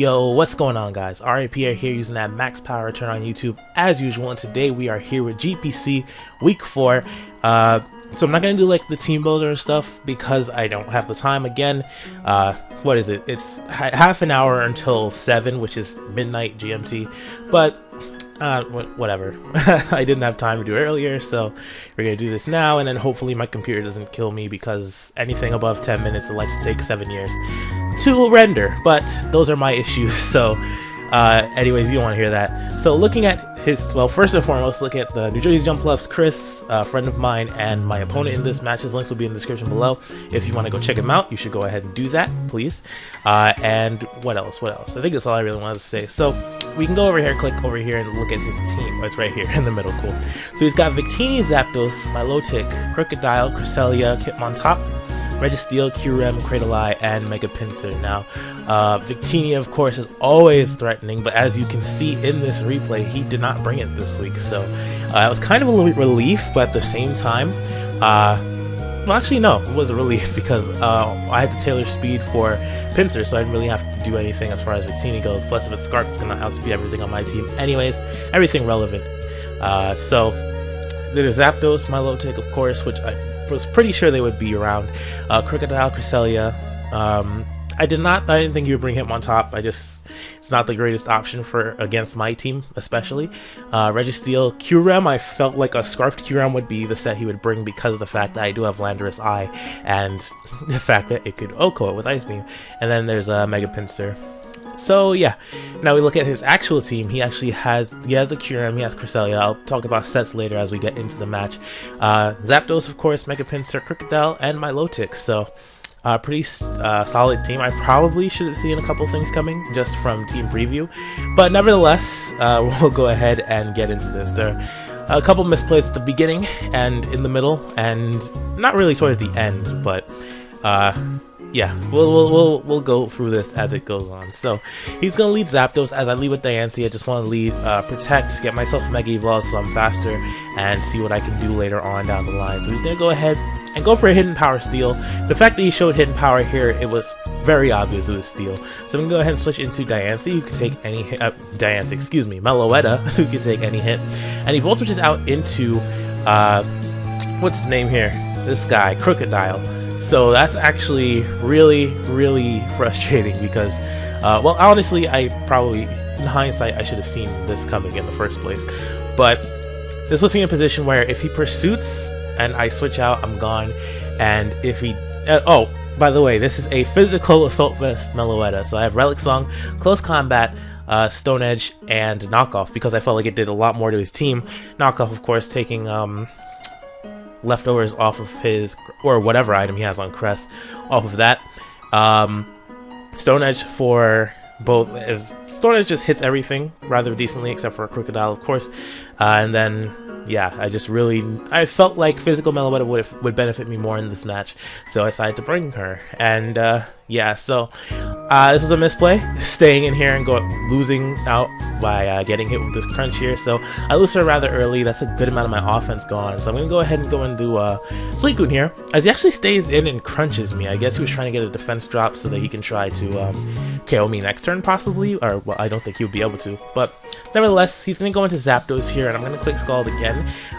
Yo, what's going on, guys? R.I.Pierre here, using that max power return on YouTube as usual, and today we are here with GPC week 4. So I'm not gonna do like the team builder and stuff because I don't have the time again. What is it? It's half an hour until 7, which is midnight GMT, but whatever. I didn't have time to do it earlier, so we're gonna do this now, and then hopefully my computer doesn't kill me because anything above 10 minutes it likes to take 7 years to render, but those are my issues. So anyways, you don't want to hear that. So looking at his, well, first and foremost, look at the New Jersey Jumpluffs, Chris, a friend of mine, and my opponent in this match. His links will be in the description below. If you want to go check him out, you should go ahead and do that, please. And what else? I think that's all I really wanted to say. So we can go over here, click over here, and look at his team. Oh, it's right here in the middle, cool. So he's got Victini, Zapdos, Milotic, Crocodile, Cresselia, Hitmontop, Registeel, Qrem, Cradle-Eye, and Mega Pinsir. Now, Victini, of course, is always threatening, but as you can see in this replay, he did not bring it this week. So it was kind of a little bit relief, but at the same time, well, actually, no, it was a relief because I had to tailor speed for Pinsir, so I didn't really have to do anything as far as Victini goes. Plus, if it's Scarf, it's going to outspeed everything on my team. Anyways, everything relevant. So there's Zapdos, Milotic, of course, which I was pretty sure they would be around. Crocodile, Cresselia. I didn't think you would bring him on top. It's not the greatest option for against my team, especially. Registeel, Qrem. I felt like a Scarfed Qrem would be the set he would bring because of the fact that I do have Landorus Eye and the fact that it could OHKO it with Ice Beam. And then there's Mega Pinsir. So yeah, now we look at his actual team. He actually has the Qrem, he has Cresselia. I'll talk about sets later as we get into the match. Zapdos, of course, Mega Pinsir, Crocodile, and Milotic. So pretty solid team. I probably should have seen a couple things coming just from team preview, but nevertheless, we'll go ahead and get into this. There are a couple misplays at the beginning and in the middle, and not really towards the end, but yeah, we'll go through this as it goes on. So he's gonna lead Zapdos. As I lead with Diancie, I just want to lead Protect, get myself Mega Evolve so I'm faster, and see what I can do later on down the line. So he's gonna go ahead and go for a Hidden Power Steal. The fact that he showed Hidden Power here, it was very obvious it was Steal. So I'm gonna go ahead and switch into Diancie, who can take any hit. Diancie, excuse me, Meloetta, who can take any hit, and he Volt Switches out into what's his name here? This guy, Crocodile. So that's actually really frustrating because, well, honestly, I probably, in hindsight, I should have seen this coming in the first place. But this puts me in a position where if he pursuits and I switch out, I'm gone. And if he, oh, by the way, this is a physical Assault Vest Meloetta. So I have Relic Song, Close Combat, Stone Edge, and Knockoff because I felt like it did a lot more to his team. Knockoff, of course, taking leftovers off of his, or whatever item he has on Crest, off of that. Stone Edge for both, as Stone Edge just hits everything rather decently except for a Crocodile, of course. And then yeah, I felt like physical Meloetta would benefit me more in this match, so I decided to bring her. And yeah, so this is a misplay, staying in here and losing out by getting hit with this crunch here. So I lose her rather early. That's a good amount of my offense gone. So I'm gonna go ahead and do Suicune here, as he actually stays in and crunches me. I guess he was trying to get a defense drop so that he can try to KO me next turn possibly, or well, I don't think he would be able to. But nevertheless, he's gonna go into Zapdos here, and I'm gonna click Scald again.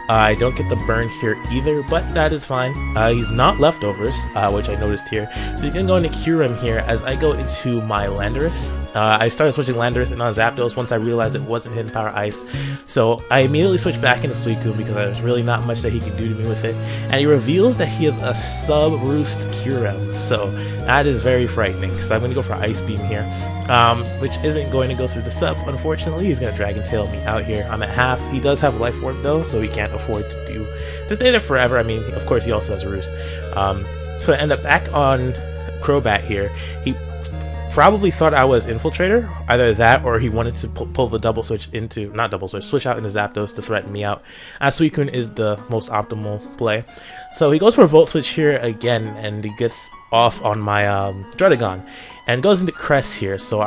I don't get the burn here either, but that is fine. He's not leftovers, which I noticed here. So he's gonna go into Qrem here as I go into my Landorus. I started switching Landorus and on Zapdos once I realized it wasn't Hidden Power Ice. So I immediately switched back into Suicune because there's really not much that he can do to me with it. And he reveals that he is a sub-roost Qrem, so that is very frightening. So I'm gonna go for Ice Beam here, which isn't going to go through the sub, unfortunately. He's gonna Dragon Tail me out here. I'm at half. He does have Life Orb though, so he can't afford to stay there forever. I mean, of course he also has a Roost. So I end up back on Crobat here. He probably thought I was Infiltrator, either that or he wanted to pull the double switch into, not double switch, switch out into Zapdos to threaten me out, as Suicune is the most optimal play. So he goes for a Volt Switch here again, and he gets off on my Druddigon, and goes into Crest here. So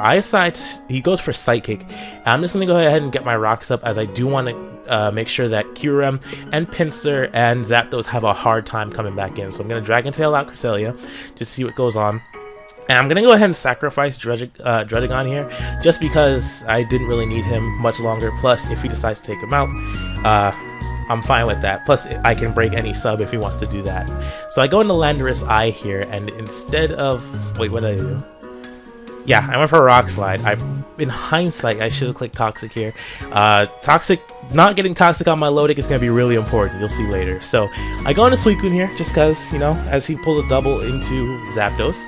he goes for Psychic. I'm just going to go ahead and get my rocks up, as I do want to make sure that Qrem and Pinsir and Zapdos have a hard time coming back in. So I'm going to Dragon Tail out Cresselia, just see what goes on. And I'm gonna go ahead and sacrifice Dredagon here, just because I didn't really need him much longer. Plus, if he decides to take him out, I'm fine with that. Plus, I can break any sub if he wants to do that. So I go into Landorus I here, and instead of... Wait, what did I do? Yeah, I went for a Rock Slide. In hindsight, I should have clicked Toxic here. Toxic, not getting Toxic on my Lodic is going to be really important. You'll see later. So I go into Suicune here, just because, you know, as he pulls a double into Zapdos.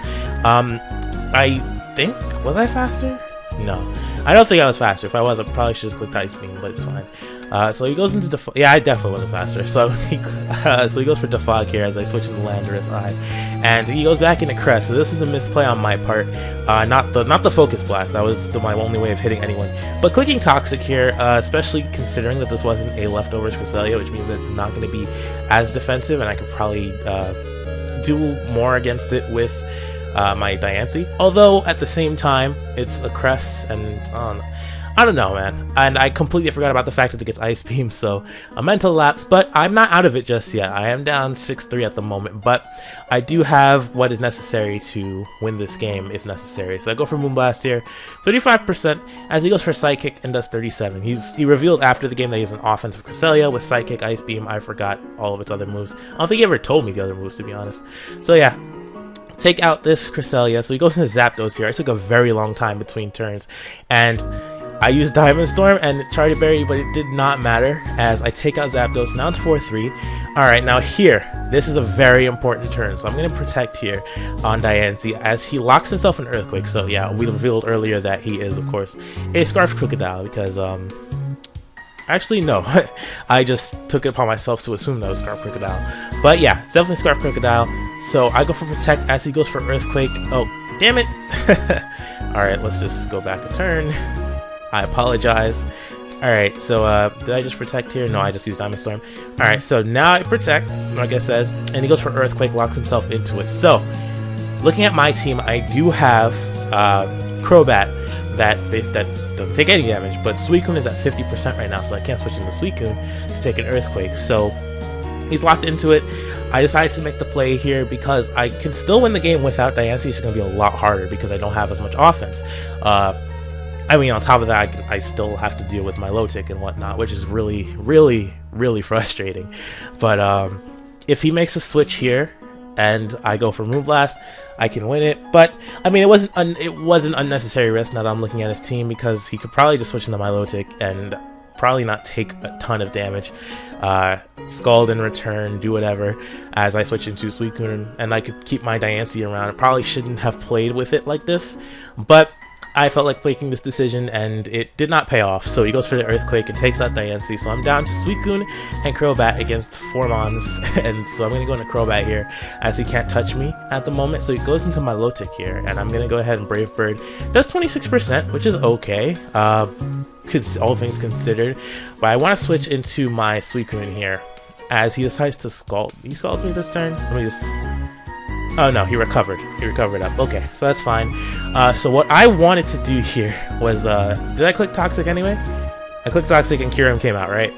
I think... Was I faster? No. I don't think I was faster. If I was, I probably should have clicked Ice Beam, but it's fine. So he goes into yeah, I definitely wasn't faster. So he goes for Defog here as I switch to the Landorus I, and he goes back into Crest. So this is a misplay on my part. Not the Focus Blast. That was my only way of hitting anyone. But clicking Toxic here, especially considering that this wasn't a leftovers Cresselia, which means that it's not going to be as defensive, and I could probably do more against it with my Diancie. Although at the same time, it's a Crest, and I don't know, man. And I completely forgot about the fact that it gets Ice Beam, so a mental lapse, but I'm not out of it just yet. I am down 6-3 at the moment, but I do have what is necessary to win this game if necessary. So I go for Moonblast here, 35%, as he goes for Psychic and does 37. He revealed after the game that he's an offensive Cresselia with Psychic, Ice Beam. I forgot all of its other moves. I don't think he ever told me the other moves, to be honest. So yeah. Take out this Cresselia, so he goes into Zapdos here. I took a very long time between turns, and I used Diamond Storm and Charity Berry, but it did not matter as I take out Zapdos. Now it's 4-3. Alright, now here, this is a very important turn, so I'm going to protect here on Diancie as he locks himself in Earthquake. So yeah, we revealed earlier that he is, of course, a Scarf Crocodile because, actually, no. I just took it upon myself to assume that was Scarf Crocodile. But yeah, it's definitely Scarf Crocodile. So I go for Protect as he goes for Earthquake. Oh, damn it. Alright, let's just go back a turn. I apologize. Alright, so did I just Protect here? No, I just used Diamond Storm. Alright, so now I Protect, like I said, and he goes for Earthquake, locks himself into it. So, looking at my team, I do have Crobat that doesn't take any damage, but Suicune is at 50% right now, so I can't switch into Suicune to take an Earthquake. So he's locked into it. I decided to make the play here because I can still win the game without Diancie. It's going to be a lot harder because I don't have as much offense. I mean, on top of that, I still have to deal with my low tick and whatnot, which is really, really, really frustrating. But if he makes a switch here, and I go for Moonblast, I can win it. But I mean, it wasn't unnecessary risk now that I'm looking at his team, because he could probably just switch into Milotic and probably not take a ton of damage. Scald in return, do whatever as I switch into Suicune, and I could keep my Diancie around. I probably shouldn't have played with it like this, but I felt like making this decision and it did not pay off. So he goes for the Earthquake and takes out Diancie. So I'm down to Suicune and Crobat against 4 Mons. And so I'm going to go into Crobat here as he can't touch me at the moment. So he goes into my Milotic here, and I'm going to go ahead and Brave Bird. Does 26%, which is okay, all things considered. But I want to switch into my Suicune here as he decides to Scald. He Scalded me this turn. Let me just... Oh no, he recovered. He recovered up. Okay, so that's fine. So what I wanted to do here was, did I click Toxic anyway? I clicked Toxic and Kyurem came out, right?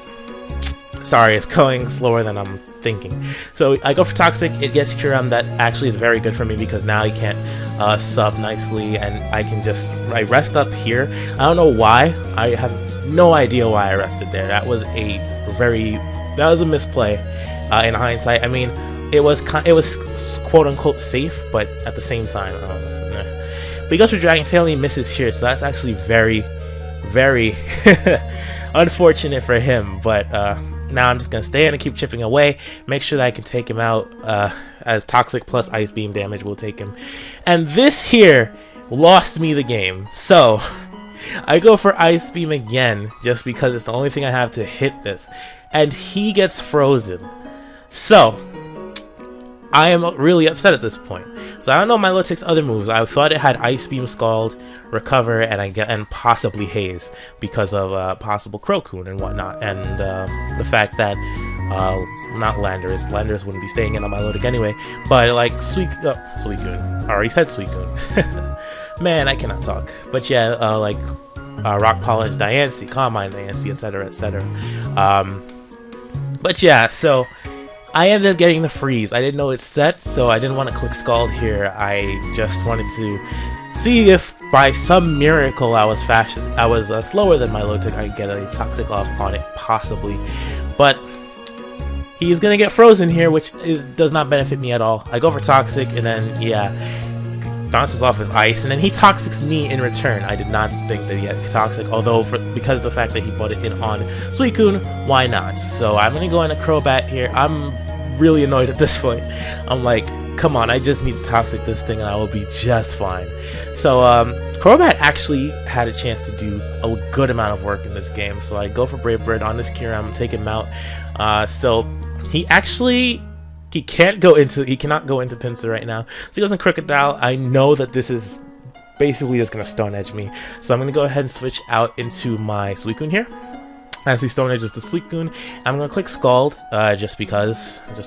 Sorry, it's going slower than I'm thinking. So I go for Toxic, it gets Kyurem. That actually is very good for me because now he can't sub nicely, and I rest up here. I don't know why. I have no idea why I rested there. That was a misplay in hindsight. I mean, it was quote unquote safe, but at the same time, but he goes for Dragon Tail and he misses here, so that's actually very, very unfortunate for him. But now I'm just gonna stay in and keep chipping away, make sure that I can take him out, as Toxic plus Ice Beam damage will take him. And this here lost me the game. So I go for Ice Beam again just because it's the only thing I have to hit this, and he gets frozen. So I am really upset at this point. So I don't know Milotic's other moves. I thought it had Ice Beam, Scald, Recover, and possibly Haze because of possible Crocoon and whatnot, and the fact that not Landorus wouldn't be staying in on Milotic anyway. But like Suicune. I already said Suicune. Man, I cannot talk. But yeah, like Rock Polish, Diancie, Calm Mind Diancie, etc., etc. But yeah, so I ended up getting the freeze. I didn't know it's set, so I didn't want to click Scald here. I just wanted to see if by some miracle I was slower than my low tick. I get a toxic off on it, possibly. But he's gonna get frozen here, which does not benefit me at all. I go for toxic, and then yeah, bounces off his ice, and then he toxics me in return. I did not think that he had toxic, although because of the fact that he put it in on Suicune, why not? So I'm gonna go into Crobat here. I'm really annoyed at this point. I'm like, come on, I just need to toxic this thing and I will be just fine. So Crobat actually had a chance to do a good amount of work in this game, so I go for Brave Bird on this Kyurem, take him out. So he cannot go into Pinsir right now, so he goes in Crocodile. I know that this is basically just gonna Stone Edge me, so I'm gonna go ahead and switch out into my Suicune here. As he Stone Edges the Suicune, I'm gonna click Scald, just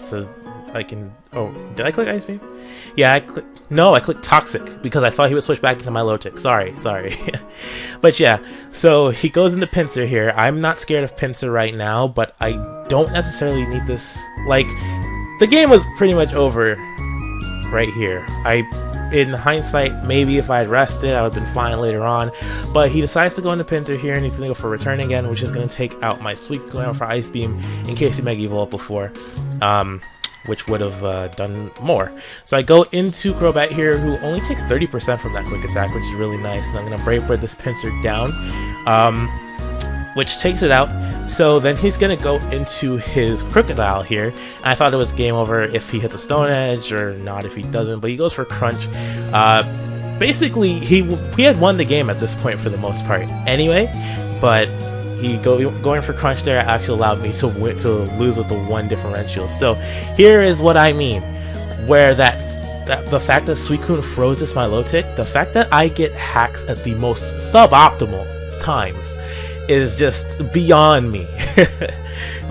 so I can. Oh, did I click Ice Beam? Yeah, I clicked Toxic because I thought he would switch back into my low tick. Sorry. But yeah, so he goes into Pinsir here. I'm not scared of Pinsir right now, but I don't necessarily need this. Like, the game was pretty much over right here. In hindsight, maybe if I had rested, I would have been fine later on. But he decides to go into Pinsir here, and he's going to go for Return again, which is going to take out my Suicune for Ice Beam in case he Mega Evolved before. Which would have done more. So I go into Crobat here, who only takes 30% from that quick attack, which is really nice. And I'm going to Brave Bird this Pinsir down, which takes it out. So then he's going to go into his Crocodile here. And I thought it was game over if he hits a Stone Edge or not if he doesn't, but he goes for Crunch. Basically, he had won the game at this point for the most part anyway, but going for Crunch there actually allowed me to lose with the 1 differential. So here is what I mean, where the fact that Suicune froze this my low tick, the fact that I get hacks at the most suboptimal times is just beyond me.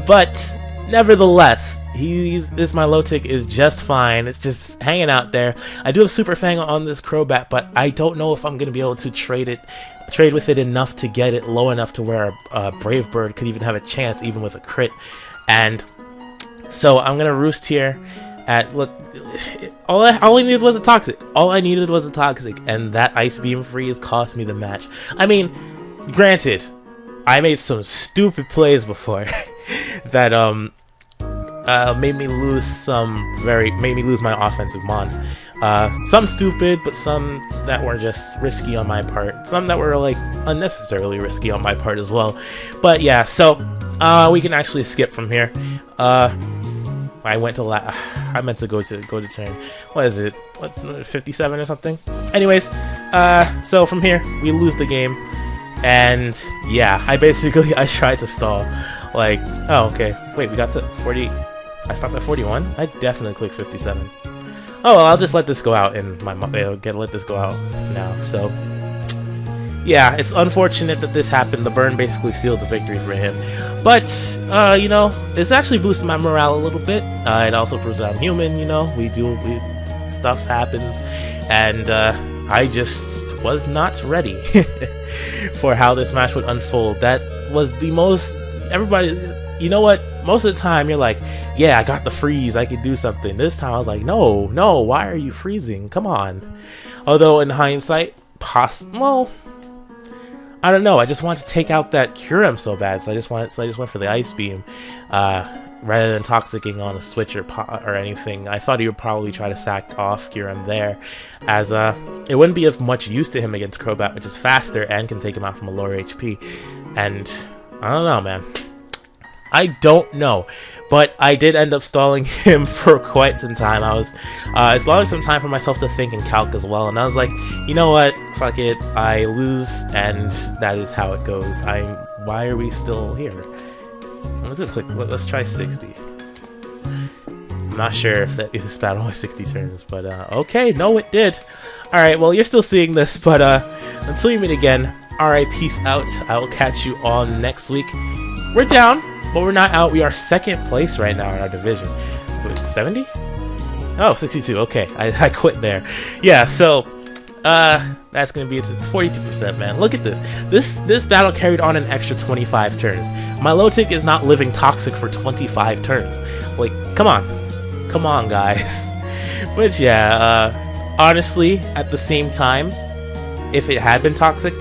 But nevertheless, this my low tick is just fine. It's just hanging out there. I do have Super Fang on this Crobat, but I don't know if I'm gonna be able to trade with it enough to get it low enough to where a Brave Bird could even have a chance, even with a crit. And so I'm gonna roost here. All I needed was a Toxic. All I needed was a Toxic, and that Ice Beam freeze cost me the match. I mean, granted, I made some stupid plays before that made me lose my offensive mons. Some stupid, but some that were just risky on my part. Some that were like unnecessarily risky on my part as well. But yeah, so we can actually skip from here. I meant to go to turn. What is it? 57 or something? Anyways, so from here we lose the game. And yeah, I tried to stall. Like, oh, okay. Wait, we got to 40. I stopped at 41. I definitely clicked 57. Oh, well, I'll just let this go out in my let this go out now. So yeah, it's unfortunate that this happened. The burn basically sealed the victory for him. But you know, it's actually boosted my morale a little bit. It also proves that I'm human. You know, stuff happens, and I just was not ready for how this match would unfold. That was the most. Everybody, you know what? Most of the time you're like, yeah, I got the freeze, I could do something. This time I was like, no, why are you freezing? Come on. Although in hindsight, well, I don't know. I just wanted to take out that Kyurem so bad, so I just went for the Ice Beam, rather than toxicking on a switch or anything. I thought he would probably try to sack off Kyurem there, as it wouldn't be of much use to him against Crobat, which is faster and can take him out from a lower HP. And I don't know, man. I don't know, but I did end up stalling him for quite some time. I was allowing some time for myself to think and calc as well, and I was like, you know what, fuck it, I lose, and that is how it goes. Why are we still here? Let's try 60. I'm not sure if this battle was 60 turns, but okay, no, it did. Alright, well, you're still seeing this, but until we meet again, alright, peace out. I will catch you all next week. We're down, but we're not out. We are 2nd place right now in our division. 70? Oh, 62. Okay, I quit there. Yeah, so That's gonna be, it's 42%, man. Look at this. This battle carried on an extra 25 turns. My Milotic is not living toxic for 25 turns. Like, come on, guys. But yeah, honestly, at the same time, if it had been toxic,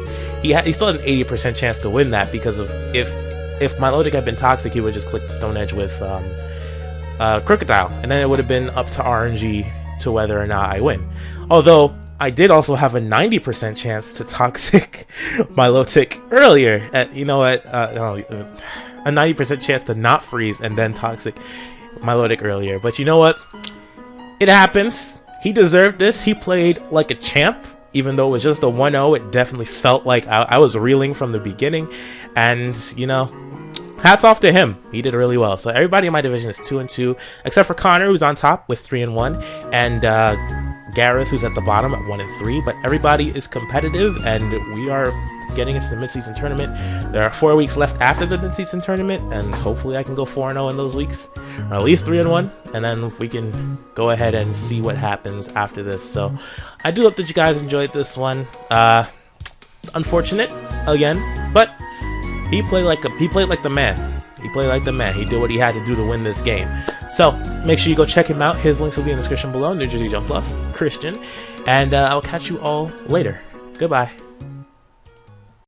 he still had an 80% chance to win that, because of if my Milotic had been toxic, he would just click Stone Edge with Crocodile, and then it would have been up to RNG to whether or not I win. Although I did also have a 90% chance to toxic my Milotic earlier. A 90% chance to not freeze and then toxic my Milotic earlier. But you know what? It happens. He deserved this. He played like a champ. Even though it was just a 1-0, it definitely felt like I was reeling from the beginning. And, you know, hats off to him. He did really well. So everybody in my division is 2-2, except for Connor, who's on top with 3-1, and Gareth, who's at the bottom at 1-3. But everybody is competitive, and we are getting into the mid-season tournament. There are 4 weeks left after the mid-season tournament, and hopefully I can go 4-0 in those weeks, or at least 3-1, and then we can go ahead and see what happens after this. So I do hope that you guys enjoyed this one. Unfortunate again, but he played like the man. He played like the man. He did what he had to do to win this game. So make sure you go check him out. His links will be in the description below. New Jersey Jumpluffs, Christian, and I'll catch you all later. Goodbye.